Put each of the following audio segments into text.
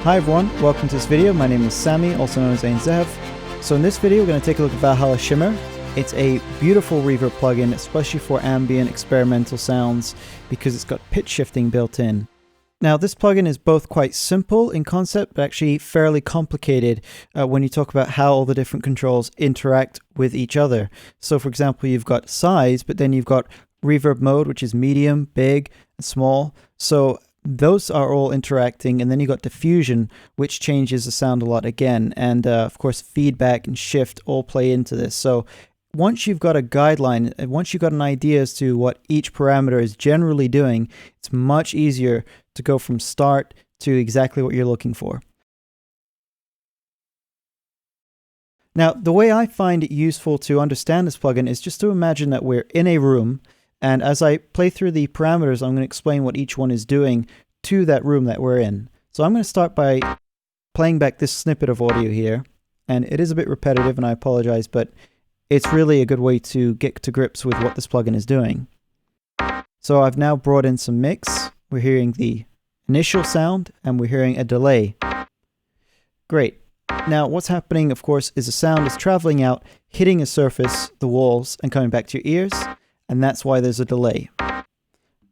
Hi everyone, welcome to this video. My name is Sammy, also known as Zev. So in this video we're going to take a look at Valhalla Shimmer. It's a beautiful reverb plugin, especially for ambient experimental sounds, because it's got pitch shifting built in. Now this plugin is both quite simple in concept, but actually fairly complicated when you talk about how all the different controls interact with each other. So for example, you've got size, but then you've got reverb mode, which is medium, big, and small. So those are all interacting, and then you've got diffusion, which changes the sound a lot again, and of course feedback and shift all play into this. So once you've got a guideline, and once you've got an idea as to what each parameter is generally doing, it's much easier to go from start to exactly what you're looking for. Now, the way I find it useful to understand this plugin is just to imagine that we're in a room, and as I play through the parameters, I'm going to explain what each one is doing to that room that we're in. So I'm going to start by playing back this snippet of audio here, and it is a bit repetitive and I apologize, but it's really a good way to get to grips with what this plugin is doing. So I've now brought in some mix. We're hearing the initial sound and we're hearing a delay. Great. Now what's happening, of course, is the sound is traveling out, hitting a surface, the walls, and coming back to your ears, and that's why there's a delay.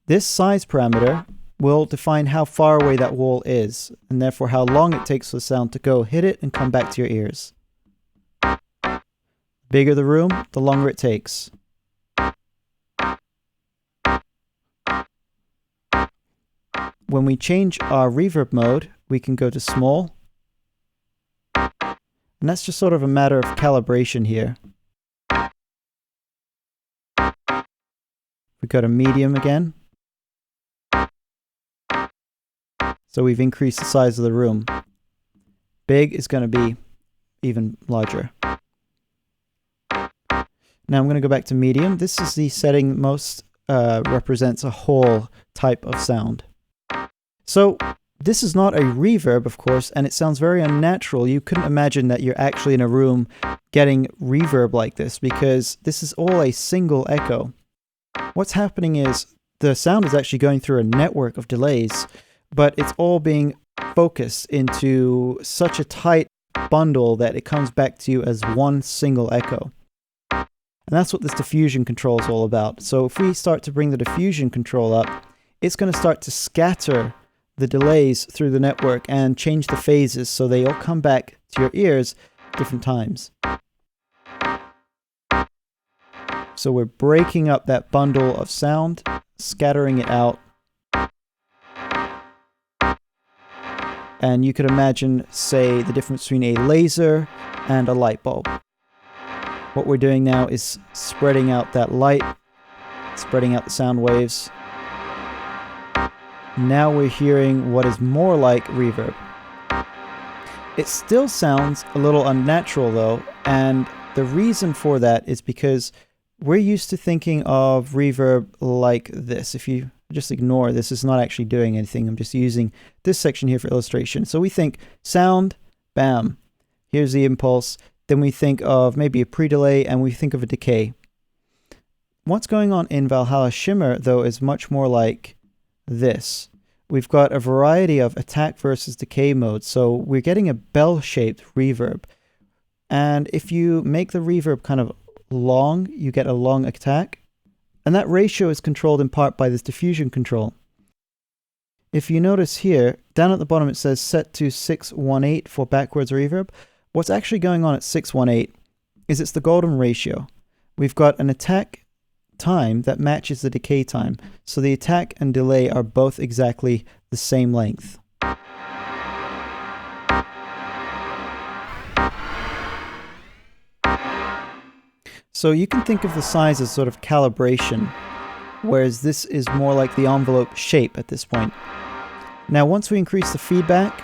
This size parameter will define how far away that wall is, and therefore how long it takes for the sound to go hit it and come back to your ears. The bigger the room, the longer it takes. When we change our reverb mode, we can go to small, and that's just sort of a matter of calibration here. We go to medium again. So we've increased the size of the room. Big is going to be even larger. Now I'm going to go back to medium. This is the setting that most represents a whole type of sound. So this is not a reverb, of course, and it sounds very unnatural. You couldn't imagine that you're actually in a room getting reverb like this, because this is all a single echo. What's happening is the sound is actually going through a network of delays, but it's all being focused into such a tight bundle that it comes back to you as one single echo. And that's what this diffusion control is all about. So if we start to bring the diffusion control up, it's going to start to scatter the delays through the network and change the phases so they all come back to your ears at different times. So we're breaking up that bundle of sound, scattering it out. And you could imagine, say, the difference between a laser and a light bulb. What we're doing now is spreading out that light, spreading out the sound waves. Now we're hearing what is more like reverb. It still sounds a little unnatural though, and the reason for that is because we're used to thinking of reverb like this. If you just ignore this, it's not actually doing anything. I'm just using this section here for illustration. So we think sound, bam, here's the impulse. Then we think of maybe a pre-delay and we think of a decay. What's going on in Valhalla Shimmer though is much more like this. We've got a variety of attack versus decay modes. So we're getting a bell-shaped reverb. And if you make the reverb kind of long, you get a long attack, and that ratio is controlled in part by this diffusion control. If you notice here, down at the bottom it says set to 618 for backwards reverb. What's actually going on at 618 is it's the golden ratio. We've got an attack time that matches the decay time, so the attack and delay are both exactly the same length. So you can think of the size as sort of calibration, whereas this is more like the envelope shape at this point. Now once we increase the feedback,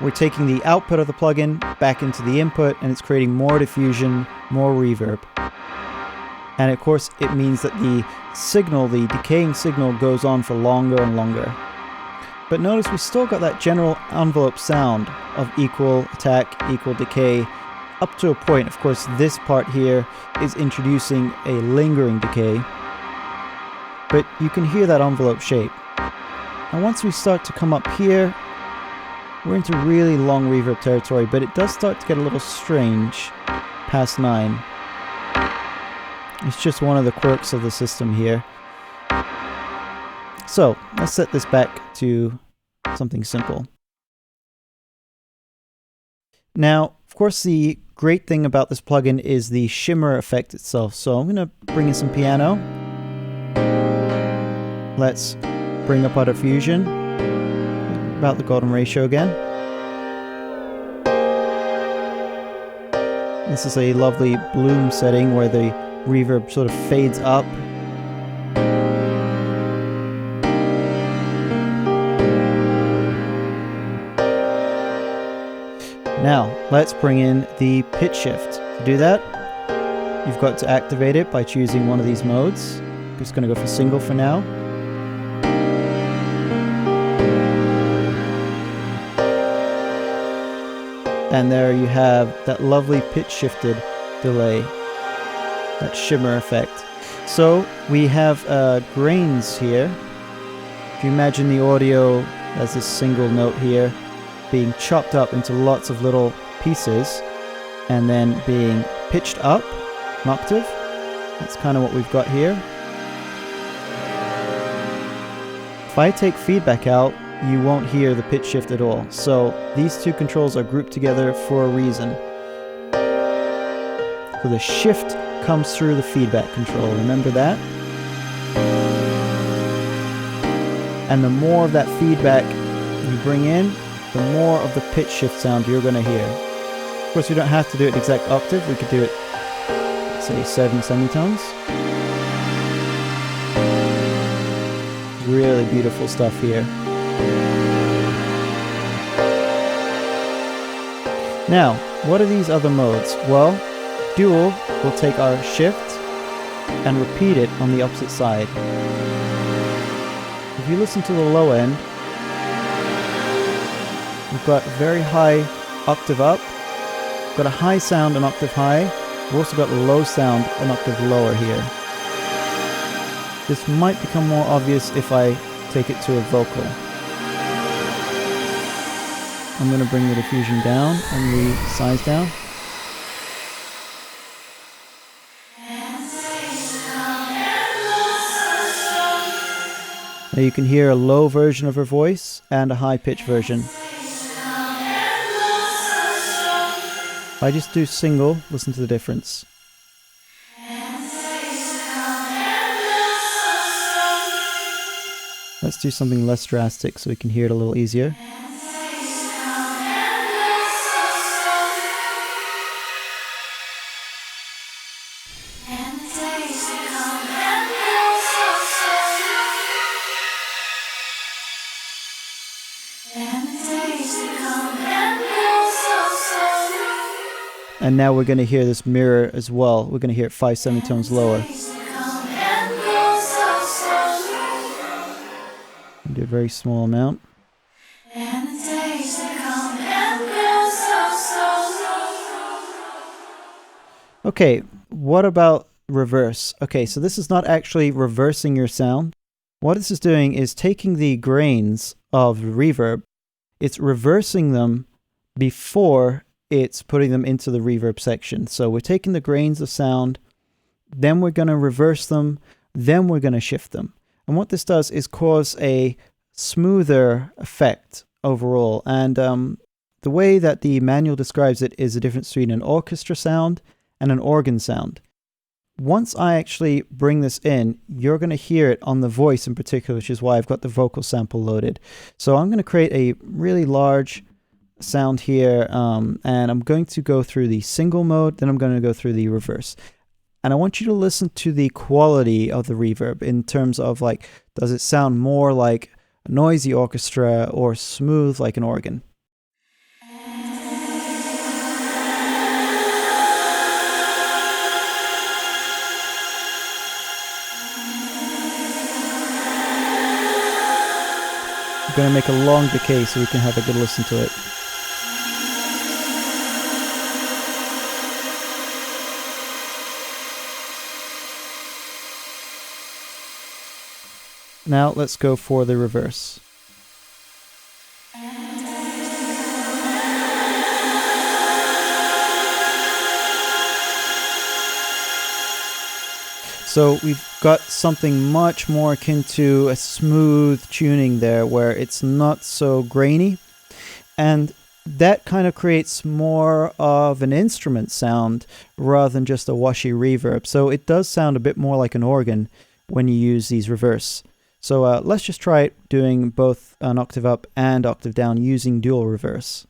we're taking the output of the plugin back into the input, and it's creating more diffusion, more reverb. And of course it means that the signal, the decaying signal, goes on for longer and longer. But notice we still got that general envelope sound of equal attack, equal decay, up to a point. Of course, this part here is introducing a lingering decay, but you can hear that envelope shape. And once we start to come up here, we're into really long reverb territory, but it does start to get a little strange past 9. It's just one of the quirks of the system here. So let's set this back to something simple. Now, of course, the great thing about this plugin is the shimmer effect itself. So I'm going to bring in some piano. Let's bring up our fusion. About the golden ratio again. This is a lovely bloom setting where the reverb sort of fades up. Now, let's bring in the pitch shift. To do that, you've got to activate it by choosing one of these modes. I'm just going to go for single for now. And there you have that lovely pitch shifted delay, that shimmer effect. So we have grains here. If you imagine the audio as this single note here, being chopped up into lots of little pieces and then being pitched up an octave. That's kind of what we've got here. If I take feedback out, you won't hear the pitch shift at all. So these two controls are grouped together for a reason. So the shift comes through the feedback control, remember that? And the more of that feedback you bring in, the more of the pitch shift sound you're going to hear. Of course, we don't have to do it exact octave. We could do it, say, 7 semitones. Really beautiful stuff here. Now, what are these other modes? Well, dual will take our shift and repeat it on the opposite side. If you listen to the low end, we've got a very high octave up, we've got a high sound an octave high, we've also got low sound an octave lower here. This might become more obvious if I take it to a vocal. I'm going to bring the diffusion down and the size down. Now you can hear a low version of her voice and a high pitch version. If I just do single, listen to the difference. Let's do something less drastic so we can hear it a little easier. And now we're going to hear this mirror as well. We're going to hear it 5 semitones lower. Do a very small amount. Okay, what about reverse? Okay, so this is not actually reversing your sound. What this is doing is taking the grains of reverb, it's reversing them before it's putting them into the reverb section. So we're taking the grains of sound, then we're going to reverse them, then we're going to shift them. And what this does is cause a smoother effect overall. And the way that the manual describes it is the difference between an orchestra sound and an organ sound. Once I actually bring this in, you're going to hear it on the voice in particular, which is why I've got the vocal sample loaded. So I'm going to create a really large sound here, and I'm going to go through the single mode, then I'm going to go through the reverse. And I want you to listen to the quality of the reverb in terms of, like, does it sound more like a noisy orchestra or smooth like an organ? I'm going to make a long decay so we can have a good listen to it. Now let's go for the reverse. So we've got something much more akin to a smooth tuning there, where it's not so grainy. And that kind of creates more of an instrument sound rather than just a washy reverb. So it does sound a bit more like an organ when you use these reverse. So let's just try it doing both an octave up and octave down using dual reverse.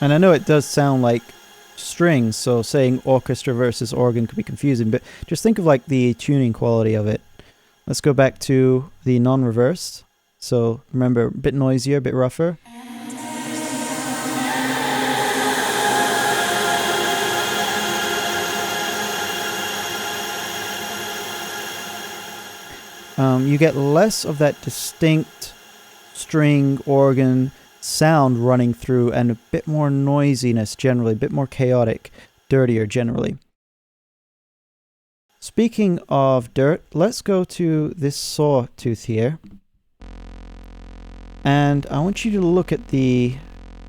And I know it does sound like strings, so saying orchestra versus organ could be confusing, but just think of like the tuning quality of it. Let's go back to the non-reversed. So remember, a bit noisier, a bit rougher. You get less of that distinct string organ sound running through, and a bit more noisiness generally, a bit more chaotic, dirtier generally. Speaking of dirt, let's go to this sawtooth here. And I want you to look at the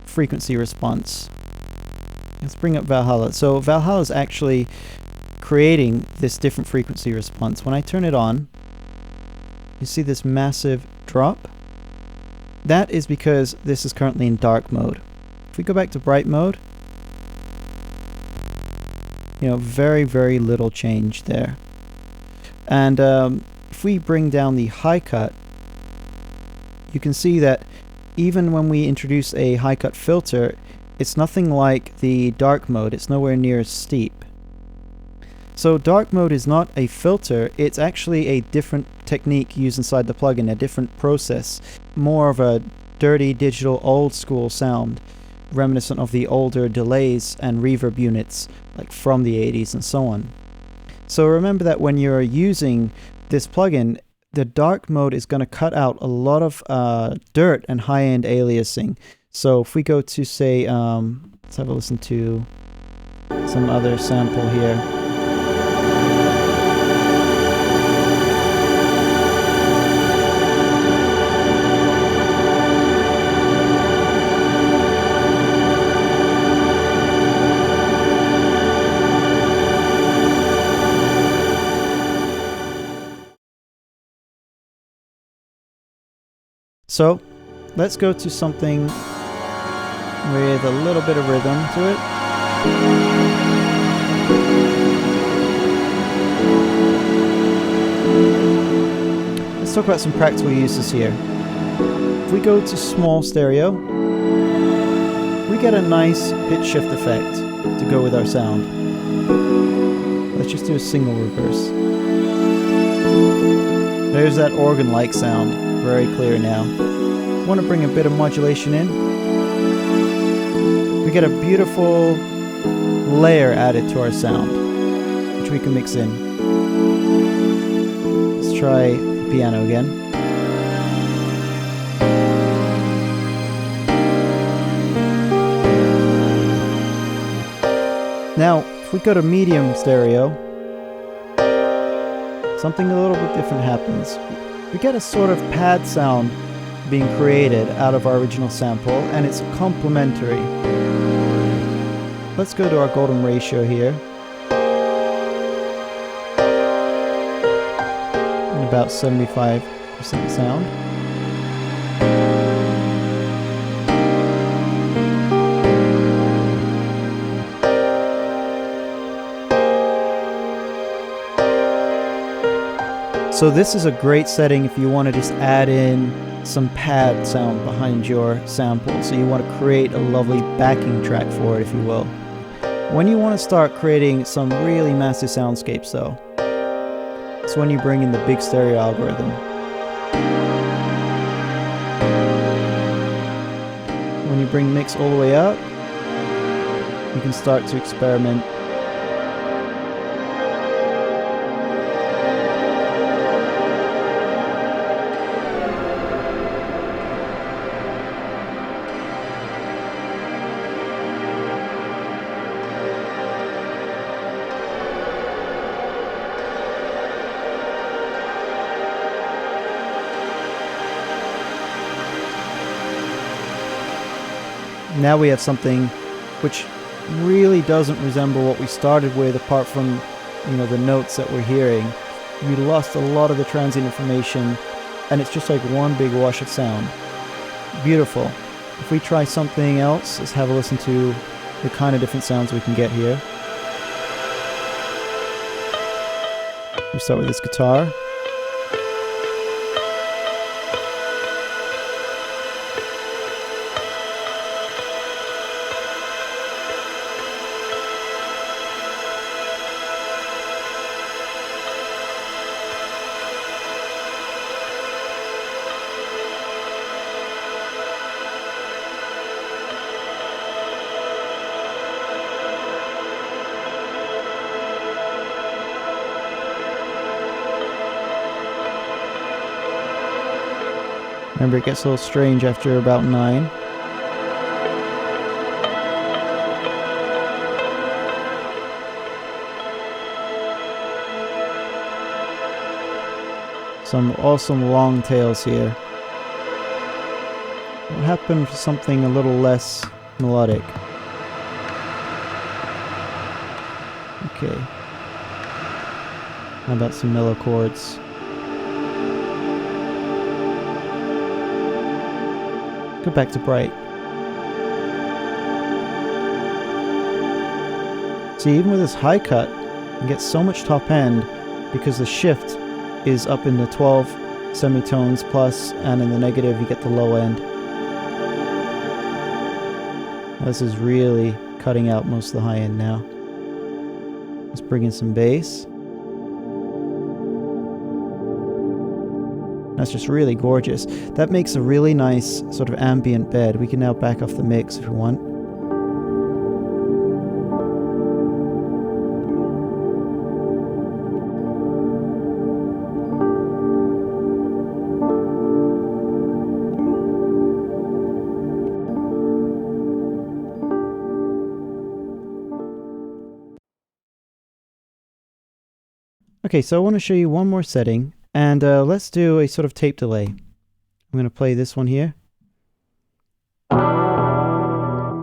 frequency response. Let's bring up Valhalla. So Valhalla is actually creating this different frequency response. When I turn it on, you see this massive drop. That is because this is currently in dark mode. If we go back to bright mode, you know, very, very little change there. And if we bring down the high cut, you can see that even when we introduce a high cut filter, it's nothing like the dark mode. It's nowhere near as steep. So dark mode is not a filter, it's actually a different technique used inside the plugin, a different process, more of a dirty digital old school sound, reminiscent of the older delays and reverb units like from the 80s and so on. So remember that when you're using this plugin, the dark mode is going to cut out a lot of dirt and high-end aliasing. So if we go to say, let's have a listen to some other sample here. So let's go to something with a little bit of rhythm to it. Let's talk about some practical uses here. If we go to small stereo, we get a nice pitch shift effect to go with our sound. Let's just do a single reverse. There's that organ-like sound, very clear now. Want to bring a bit of modulation in. We get a beautiful layer added to our sound, which we can mix in. Let's try the piano again. Now, if we go to medium stereo, something a little bit different happens. We get a sort of pad sound being created out of our original sample, and it's complementary. Let's go to our golden ratio here. And about 75% sound. So this is a great setting if you want to just add in some pad sound behind your sample. So you want to create a lovely backing track for it, if you will. When you want to start creating some really massive soundscapes though, it's when you bring in the big stereo algorithm. When you bring mix all the way up, you can start to experiment. Now we have something which really doesn't resemble what we started with, apart from, you know, the notes that we're hearing. We lost a lot of the transient information, and it's just like one big wash of sound. Beautiful. If we try something else, let's have a listen to the kind of different sounds we can get here. We start with this guitar. Remember, it gets a little strange after about 9. Some awesome long tails here. What happened to something a little less melodic? Okay. How about some mellow chords? Go back to bright. See, even with this high cut, you get so much top end because the shift is up in the 12 semitones plus, and in the negative you get the low end. This is really cutting out most of the high end now. Let's bring in some bass. That's just really gorgeous. That makes a really nice sort of ambient bed. We can now back off the mix if we want. Okay, so I want to show you one more setting. And let's do a sort of tape delay. I'm going to play this one here.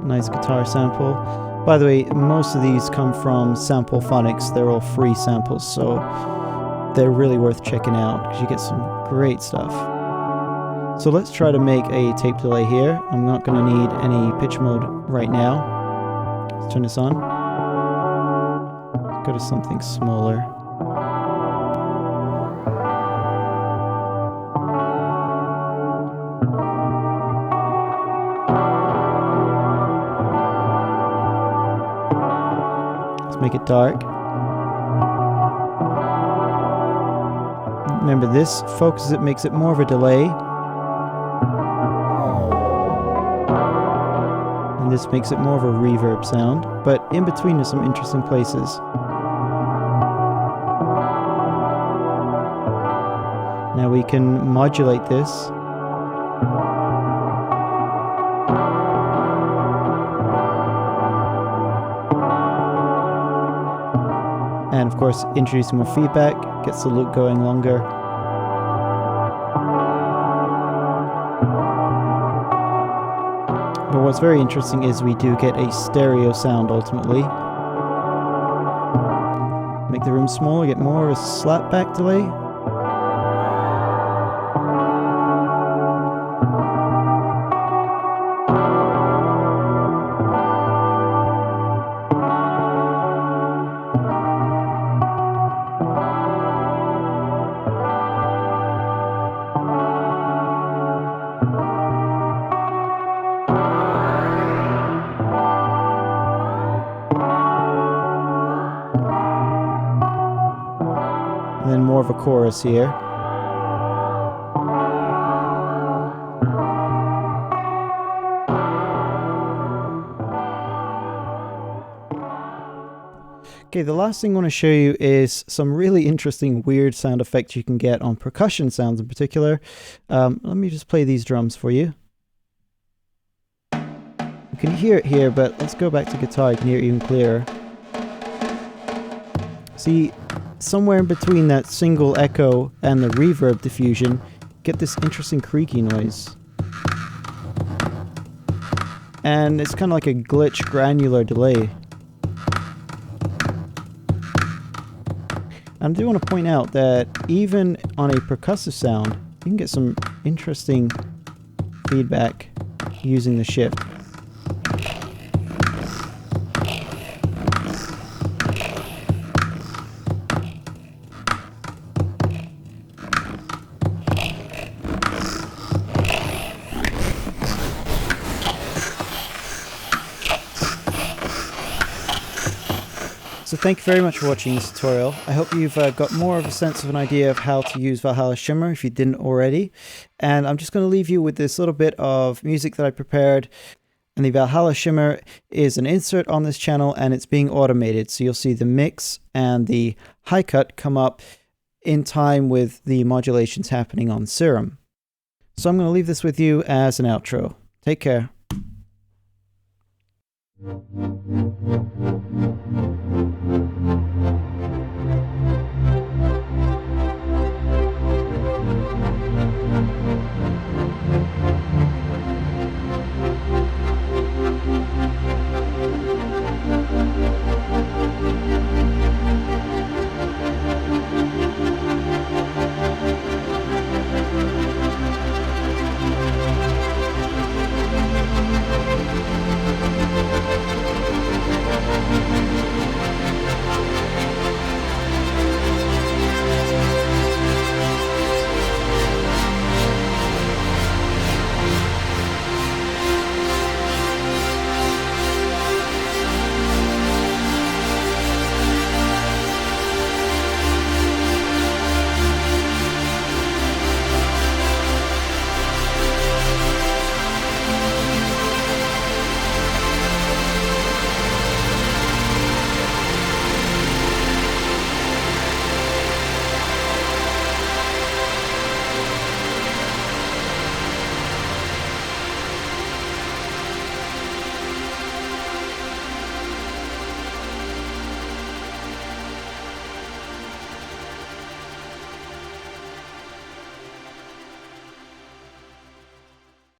Nice guitar sample. By the way, most of these come from Sample Phonics. They're all free samples, so they're really worth checking out because you get some great stuff. So let's try to make a tape delay here. I'm not going to need any pitch mode right now. Let's turn this on. Let's go to something smaller. Make it dark. Remember, this focuses it, makes it more of a delay. And this makes it more of a reverb sound. But in between there's some interesting places. Now we can modulate this. And of course, introducing more feedback gets the loop going longer. But what's very interesting is we do get a stereo sound ultimately. Make the room smaller, get more of a slapback delay. And then more of a chorus here. Okay, the last thing I want to show you is some really interesting weird sound effects you can get on percussion sounds in particular. Let me just play these drums for you. You can hear it here, but let's go back to guitar, you can hear it even clearer. See, somewhere in between that single echo and the reverb diffusion, get this interesting creaky noise. and it's kind of like a glitch granular delay. And I do want to point out that even on a percussive sound, you can get some interesting feedback using the shift. So thank you very much for watching this tutorial. I hope you've got more of a sense of an idea of how to use Valhalla Shimmer if you didn't already. And I'm just going to leave you with this little bit of music that I prepared. And the Valhalla Shimmer is an insert on this channel, and it's being automated. So you'll see the mix and the high cut come up in time with the modulations happening on Serum. So I'm going to leave this with you as an outro. Take care.